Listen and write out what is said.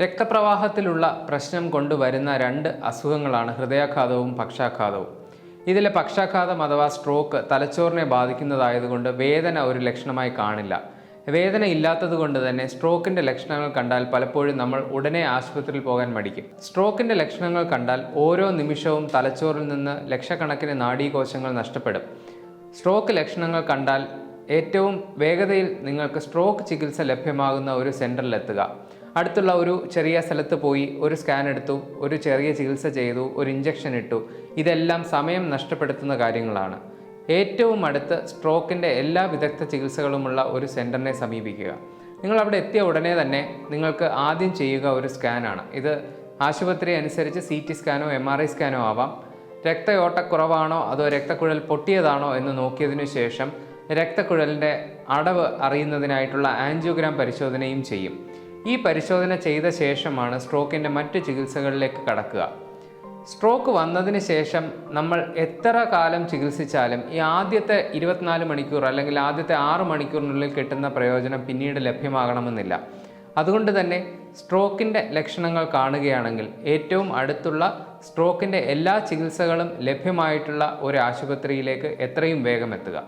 രക്തപ്രവാഹത്തിലുള്ള പ്രശ്നം കൊണ്ടുവരുന്ന രണ്ട് അസുഖങ്ങളാണ് ഹൃദയാഘാതവും പക്ഷാഘാതവും. ഇതിലെ പക്ഷാഘാതം അഥവാ സ്ട്രോക്ക് തലച്ചോറിനെ ബാധിക്കുന്നതായതുകൊണ്ട് വേദന ഒരു ലക്ഷണമായി കാണില്ല. വേദന ഇല്ലാത്തത് കൊണ്ട് തന്നെ സ്ട്രോക്കിൻ്റെ ലക്ഷണങ്ങൾ കണ്ടാൽ പലപ്പോഴും നമ്മൾ ഉടനെ ആശുപത്രിയിൽ പോകാൻ മടിക്കും. സ്ട്രോക്കിൻ്റെ ലക്ഷണങ്ങൾ കണ്ടാൽ ഓരോ നിമിഷവും തലച്ചോറിൽ നിന്ന് ലക്ഷക്കണക്കിന് നാഡീകോശങ്ങൾ നഷ്ടപ്പെടും. സ്ട്രോക്ക് ലക്ഷണങ്ങൾ കണ്ടാൽ ഏറ്റവും വേഗതയിൽ നിങ്ങൾക്ക് സ്ട്രോക്ക് ചികിത്സ ലഭ്യമാകുന്ന ഒരു സെൻറ്ററിലെത്തുക. അടുത്തുള്ള ഒരു ചെറിയ സ്ഥലത്ത് പോയി ഒരു സ്കാൻ എടുത്തു, ഒരു ചെറിയ ചികിത്സ ചെയ്തു, ഒരു ഇഞ്ചക്ഷൻ ഇട്ടു. ഇതെല്ലാം സമയം നഷ്ടപ്പെടുത്തുന്ന കാര്യങ്ങളാണ്. ഏറ്റവും അടുത്ത് സ്ട്രോക്കിൻ്റെ എല്ലാ വിദഗ്ധ ചികിത്സകളുമുള്ള ഒരു സെൻറ്ററിനെ സമീപിക്കുക. നിങ്ങൾ അവിടെ എത്തിയ ഉടനെ തന്നെ നിങ്ങൾക്ക് ആദ്യം ചെയ്യുക ഒരു സ്കാനാണ്. ഇത് ആശുപത്രി അനുസരിച്ച് CT സ്കാനോ MRI സ്കാനോ ആവാം. രക്തയോട്ടക്കുറവാണോ അതോ രക്തക്കുഴൽ പൊട്ടിയതാണോ എന്ന് നോക്കിയതിനു ശേഷം രക്തക്കുഴലിൻ്റെ അടവ് അറിയുന്നതിനായിട്ടുള്ള ആൻജിയോഗ്രാം പരിശോധനയും ചെയ്യും. ഈ പരിശോധന ചെയ്ത ശേഷമാണ് സ്ട്രോക്കിൻ്റെ മറ്റ് ചികിത്സകളിലേക്ക് കടക്കുക. സ്ട്രോക്ക് വന്നതിന് ശേഷം നമ്മൾ എത്ര കാലം ചികിത്സിച്ചാലും ഈ ആദ്യത്തെ 24 മണിക്കൂർ അല്ലെങ്കിൽ ആദ്യത്തെ 6 മണിക്കൂറിനുള്ളിൽ കിട്ടുന്ന പ്രയോജനം പിന്നീട് ലഭ്യമാകണമെന്നില്ല. അതുകൊണ്ട് തന്നെ സ്ട്രോക്കിൻ്റെ ലക്ഷണങ്ങൾ കാണുകയാണെങ്കിൽ ഏറ്റവും അടുത്തുള്ള സ്ട്രോക്കിൻ്റെ എല്ലാ ചികിത്സകളും ലഭ്യമായിട്ടുള്ള ഒരു ആശുപത്രിയിലേക്ക് എത്രയും വേഗം എത്തുക.